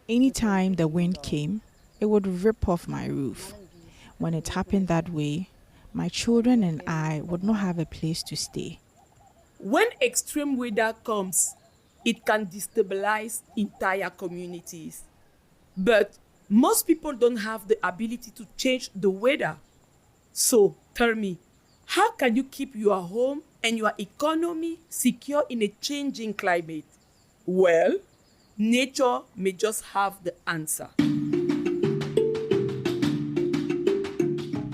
Anytime the wind came, it would rip off my roof. When it happened that way, my children and I would not have a place to stay. When extreme weather comes, it can destabilize entire communities. But most people don't have the ability to change the weather. So tell me, how can you keep your home and your economy secure in a changing climate? Well, nature may just have the answer.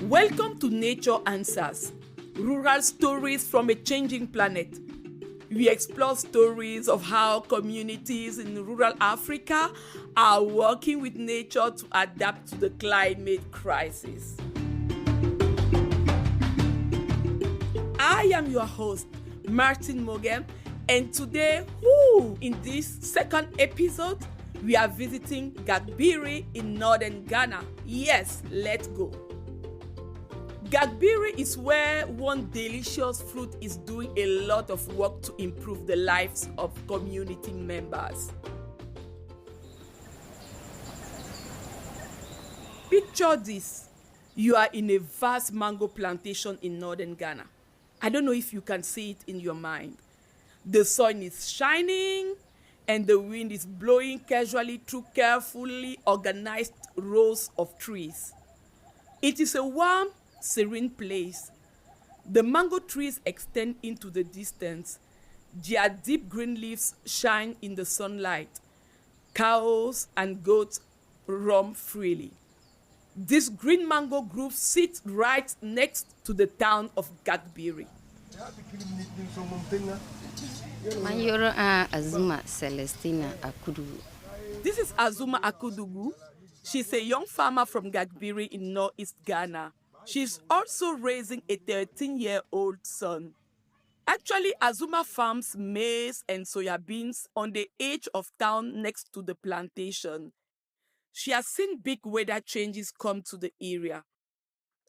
Welcome to Nature Answers, rural stories from a changing planet. We explore stories of how communities in rural Africa are working with nature to adapt to the climate crisis. I am your host, Martin Morgan, and today, in this second episode, we are visiting Gagbiri in northern Ghana. Yes, let's go. Gagbiri is where one delicious fruit is doing a lot of work to improve the lives of community members. Picture this. You are in a vast mango plantation in northern Ghana. I don't know if you can see it in your mind. The sun is shining and the wind is blowing casually through carefully organized rows of trees. It is a warm, serene place. The mango trees extend into the distance. Their deep green leaves shine in the sunlight. Cows and goats roam freely. This green mango grove sits right next to the town of Gagbiri. Mayoro Azuma Celestina Akudu. This is Azuma Akudugu. She's a young farmer from Gagbiri in northeast Ghana. She's also raising a 13-year-old son. Actually, Azuma farms maize and soya beans on the edge of town next to the plantation. She has seen big weather changes come to the area.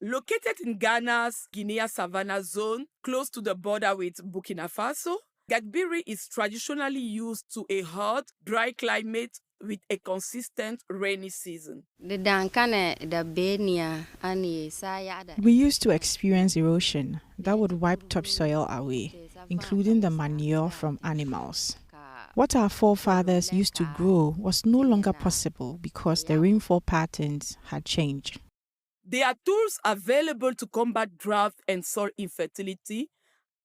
Located in Ghana's Guinea Savannah zone, close to the border with Burkina Faso, Gagbiri is traditionally used to a hot, dry climate with a consistent rainy season. The Dankane, the Benia, and Sayada. We used to experience erosion that would wipe topsoil away, including the manure from animals. What our forefathers used to grow was no longer possible because the rainfall patterns had changed. There are tools available to combat drought and soil infertility,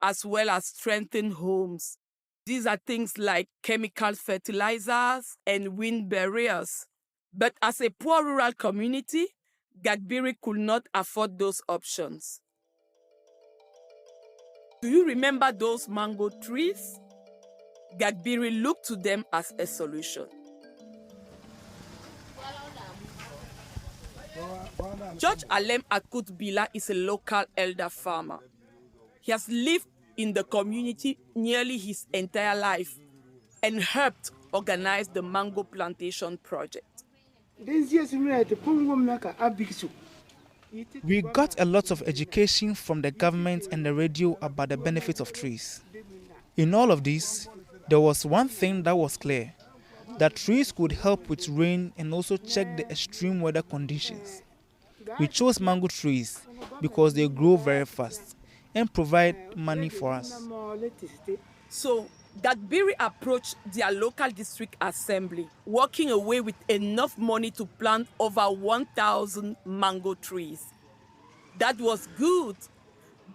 as well as strengthen homes. These are things like chemical fertilizers and wind barriers. But as a poor rural community, Gagbiri could not afford those options. Do you remember those mango trees? Gagbiri looked to them as a solution. George Alem Akutbila is a local elder farmer. He has lived in the community nearly his entire life and helped organize the mango plantation project. We got a lot of education from the government and the radio about the benefits of trees. In all of this, there was one thing that was clear, that trees could help with rain and also check the extreme weather conditions. We chose mango trees because they grow very fast and provide money for us. So, Gagbiri approached their local district assembly, walking away with enough money to plant over 1,000 mango trees. That was good,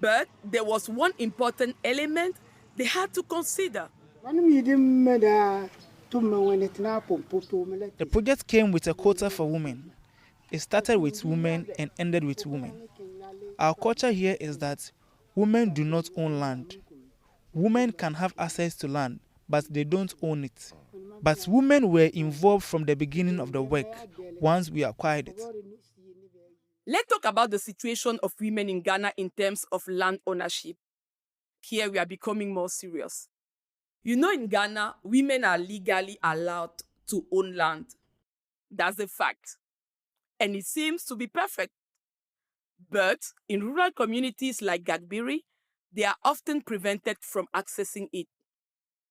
but there was one important element they had to consider. The project came with a quota for women. It started with women and ended with women. Our culture here is that women do not own land. Women can have access to land, but they don't own it. But women were involved from the beginning of the work once we acquired it. Let's talk about the situation of women in Ghana in terms of land ownership. Here we are becoming more serious. You know, in Ghana, women are legally allowed to own land. That's a fact. And it seems to be perfect. But in rural communities like Gagbiri, they are often prevented from accessing it.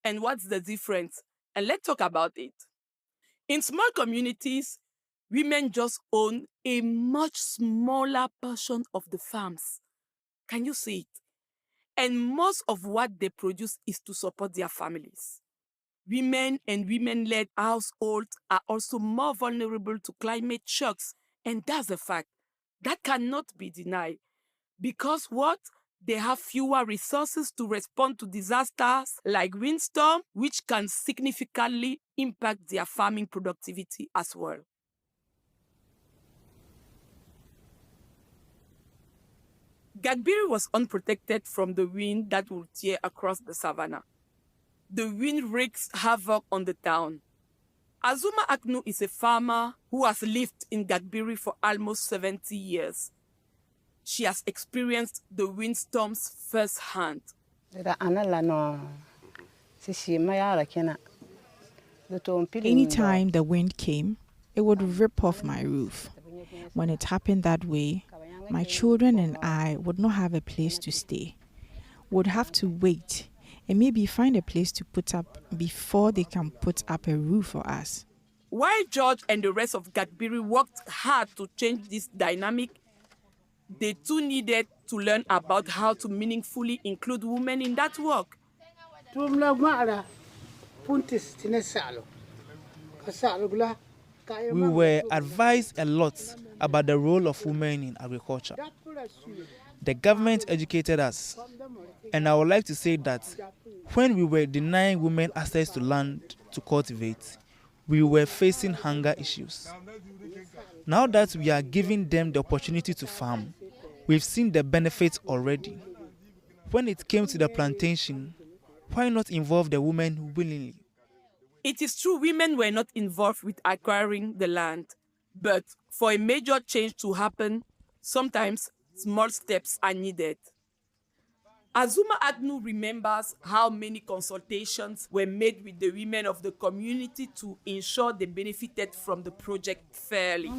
And what's the difference? And let's talk about it. In small communities, women just own a much smaller portion of the farms. Can you see it? And most of what they produce is to support their families. Women and women-led households are also more vulnerable to climate shocks, and that's a fact. That cannot be denied. Because what? They have fewer resources to respond to disasters like windstorm, which can significantly impact their farming productivity as well. Gagbiri was unprotected from the wind that would tear across the savannah. The wind wreaks havoc on the town. Azuma Aknu is a farmer who has lived in Gagbiri for almost 70 years. She has experienced the windstorms firsthand. Anytime the wind came, it would rip off my roof. When it happened that way, my children and I would not have a place to stay. Would have to wait and maybe find a place to put up before they can put up a roof for us. While George and the rest of Gagbiri worked hard to change this dynamic, they too needed to learn about how to meaningfully include women in that work. We were advised a lot about the role of women in agriculture. The government educated us, and I would like to say that when we were denying women access to land to cultivate, we were facing hunger issues. Now that we are giving them the opportunity to farm, we've seen the benefits already. When it came to the plantation, why not involve the women willingly? It is true women were not involved with acquiring the land, but for a major change to happen, sometimes small steps are needed. Azuma Agnew remembers how many consultations were made with the women of the community to ensure they benefited from the project fairly.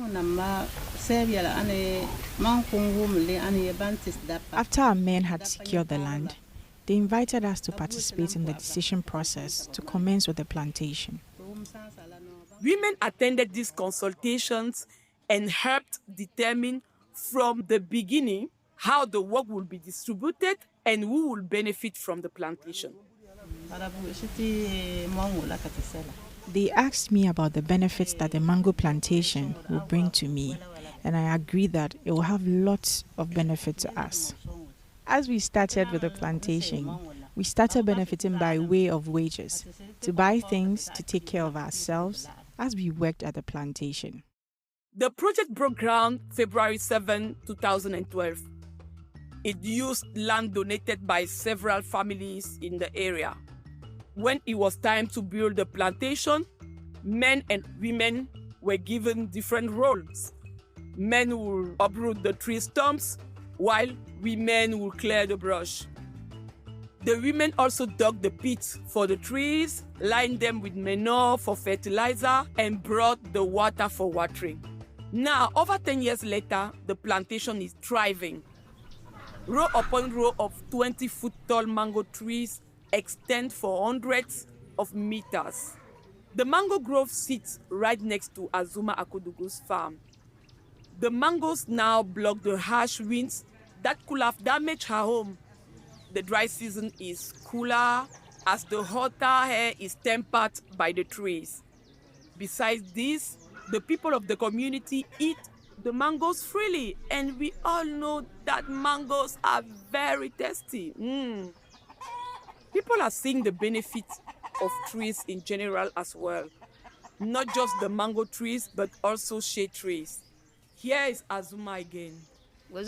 After our men had secured the land, they invited us to participate in the decision process to commence with the plantation. Women attended these consultations and helped determine from the beginning how the work will be distributed and who will benefit from the plantation. They asked me about the benefits that the mango plantation will bring to me, and I agreed that it will have lots of benefit to us. As we started with the plantation, we started benefiting by way of wages, to buy things to take care of ourselves as we worked at the plantation. The project broke ground February 7, 2012. It used land donated by several families in the area. When it was time to build the plantation, men and women were given different roles. Men will uproot the tree stumps, while women will clear the brush. The women also dug the pits for the trees, lined them with manure for fertilizer, and brought the water for watering. Now, over 10 years later, the plantation is thriving. Row upon row of 20-foot-tall mango trees extend for hundreds of meters. The mango grove sits right next to Azuma Akodugu's farm. The mangoes now block the harsh winds that could have damaged her home. The dry season is cooler as the hotter air is tempered by the trees. Besides this, the people of the community eat the mangoes freely, and we all know that mangoes are very tasty. People are seeing the benefits of trees in general as well. Not just the mango trees, but also shade trees. Here is Azuma again. I've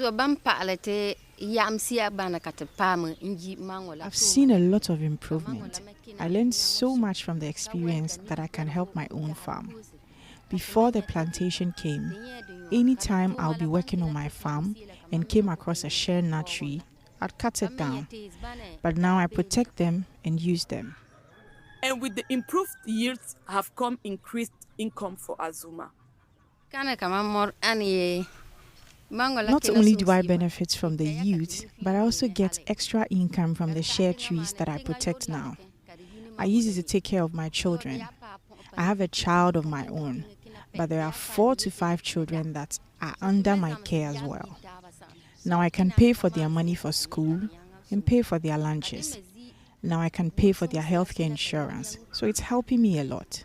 seen a lot of improvement. I learned so much from the experience that I can help my own farm. Before the plantation came, anytime I'll be working on my farm and came across a share nut tree, I'd cut it down. But now I protect them and use them. And with the improved yields have come increased income for Azuma. Not only do I benefit from the yield, but I also get extra income from the share trees that I protect now. I use it to take care of my children. I have a child of my own, but there are 4 to 5 children that are under my care as well. Now I can pay for their money for school and pay for their lunches. Now I can pay for their healthcare insurance. So it's helping me a lot.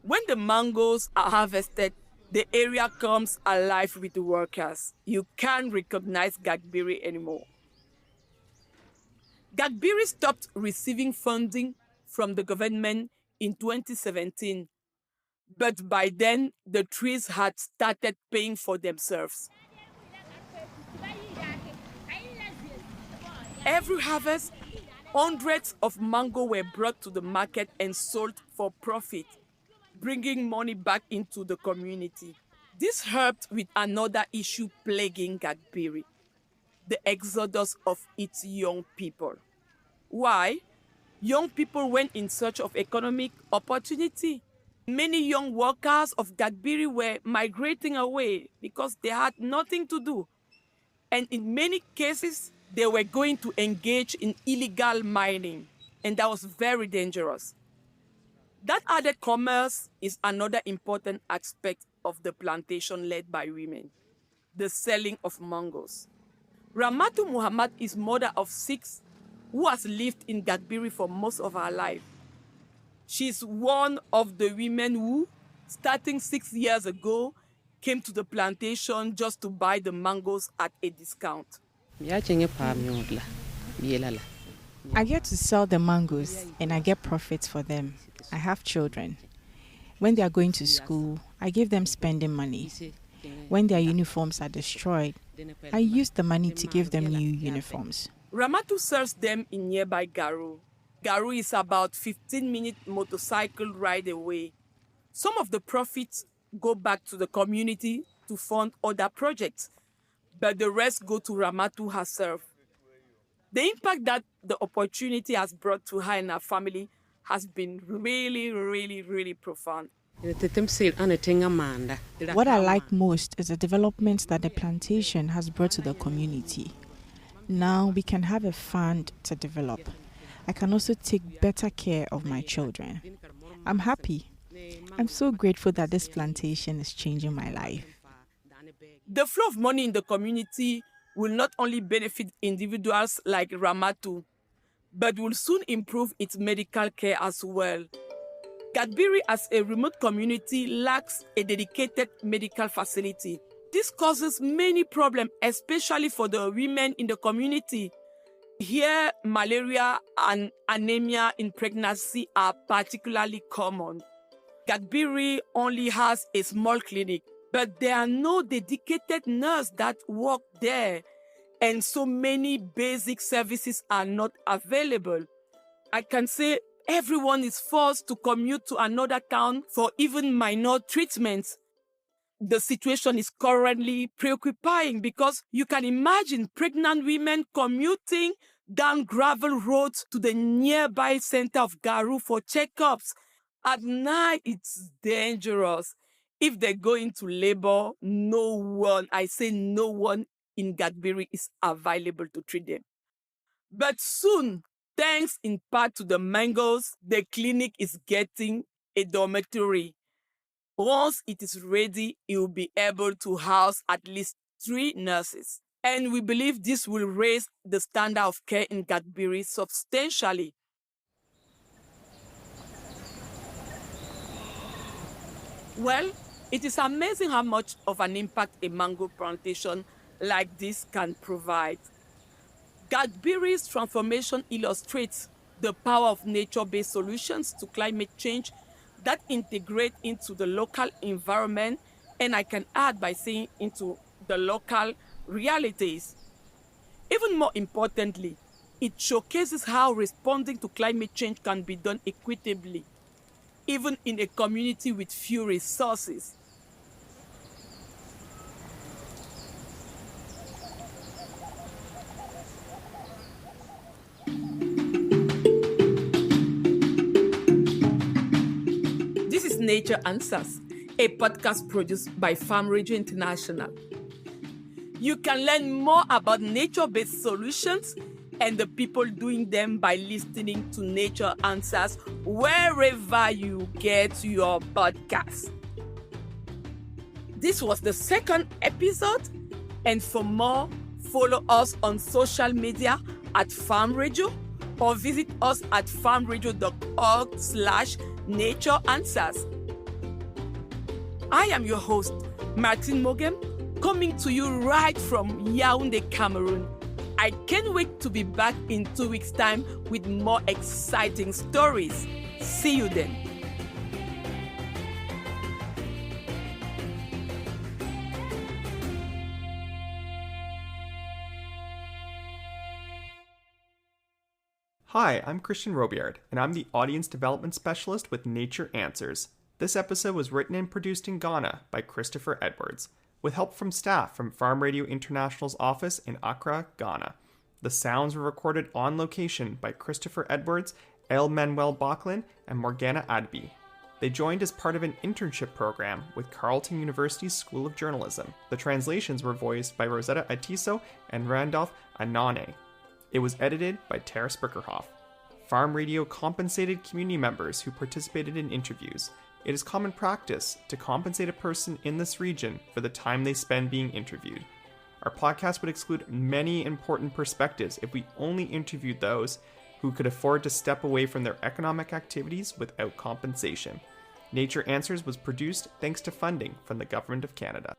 When the mangoes are harvested, the area comes alive with workers. You can't recognize Gagbiri anymore. Gagbiri stopped receiving funding from the government in 2017, but by then the trees had started paying for themselves. Every harvest, hundreds of mango were brought to the market and sold for profit, bringing money back into the community. This helped with another issue plaguing Gagbiri, the exodus of its young people. Why? Young people went in search of economic opportunity. Many young workers of Gagbiri were migrating away because they had nothing to do. And in many cases, they were going to engage in illegal mining, and that was very dangerous. That added commerce is another important aspect of the plantation led by women, the selling of mangoes. Ramatu Muhammad is mother of 6 who has lived in Gagbiri for most of her life. She's one of the women who, starting 6 years ago, came to the plantation just to buy the mangoes at a discount. I get to sell the mangoes and I get profits for them. I have children. When they are going to school, I give them spending money. When their uniforms are destroyed, I use the money to give them new uniforms. Ramatu sells them in nearby Garu. Garu is about 15-minute motorcycle ride away. Some of the profits go back to the community to fund other projects, but the rest go to Ramatu herself. The impact that the opportunity has brought to her and her family has been really, really, really profound. What I like most is the development that the plantation has brought to the community. Now we can have a fund to develop. I can also take better care of my children. I'm happy. I'm so grateful that this plantation is changing my life. The flow of money in the community will not only benefit individuals like Ramatu, but will soon improve its medical care as well. Gagbiri, as a remote community, lacks a dedicated medical facility. This causes many problems, especially for the women in the community. Here, malaria and anemia in pregnancy are particularly common. Gagbiri only has a small clinic, but there are no dedicated nurses that work there, and so many basic services are not available. I can say everyone is forced to commute to another town for even minor treatments. The situation is currently preoccupying because you can imagine pregnant women commuting down gravel roads to the nearby center of Garu for checkups. At night, it's dangerous. If they go into labor, no one in Gagbiri is available to treat them. But soon, thanks in part to the mangoes, the clinic is getting a dormitory. Once it is ready, it will be able to house at least 3 nurses. And we believe this will raise the standard of care in Gagbiri substantially. Well, it is amazing how much of an impact a mango plantation like this can provide. Gagbiri's transformation illustrates the power of nature-based solutions to climate change that integrate into the local environment, and I can add by saying into the local realities. Even more importantly, it showcases how responding to climate change can be done equitably, even in a community with few resources. This is Nature Answers, a podcast produced by Farm Radio International. You can learn more about nature-based solutions and the people doing them by listening to Nature Answers wherever you get your podcasts. This was the second episode, and for more, follow us on social media at Farm Radio or visit us at farmradio.org/natureanswers. I am your host, Martin Mogem, coming to you right from Yaoundé, Cameroon. I can't wait to be back in 2 weeks' time with more exciting stories. See you then. Hi, I'm Christian Robiard, and I'm the Audience Development Specialist with Nature Answers. This episode was written and produced in Ghana by Christopher Edwards, with help from staff from Farm Radio International's office in Accra, Ghana. The sounds were recorded on location by Christopher Edwards, El Manuel Backlin, and Morgana Adby. They joined as part of an internship program with Carleton University's School of Journalism. The translations were voiced by Rosetta Atiso and Randolph Anane. It was edited by Taris Brickerhoff. Farm Radio compensated community members who participated in interviews. It is common practice to compensate a person in this region for the time they spend being interviewed. Our podcast would exclude many important perspectives if we only interviewed those who could afford to step away from their economic activities without compensation. Nature Answers was produced thanks to funding from the Government of Canada.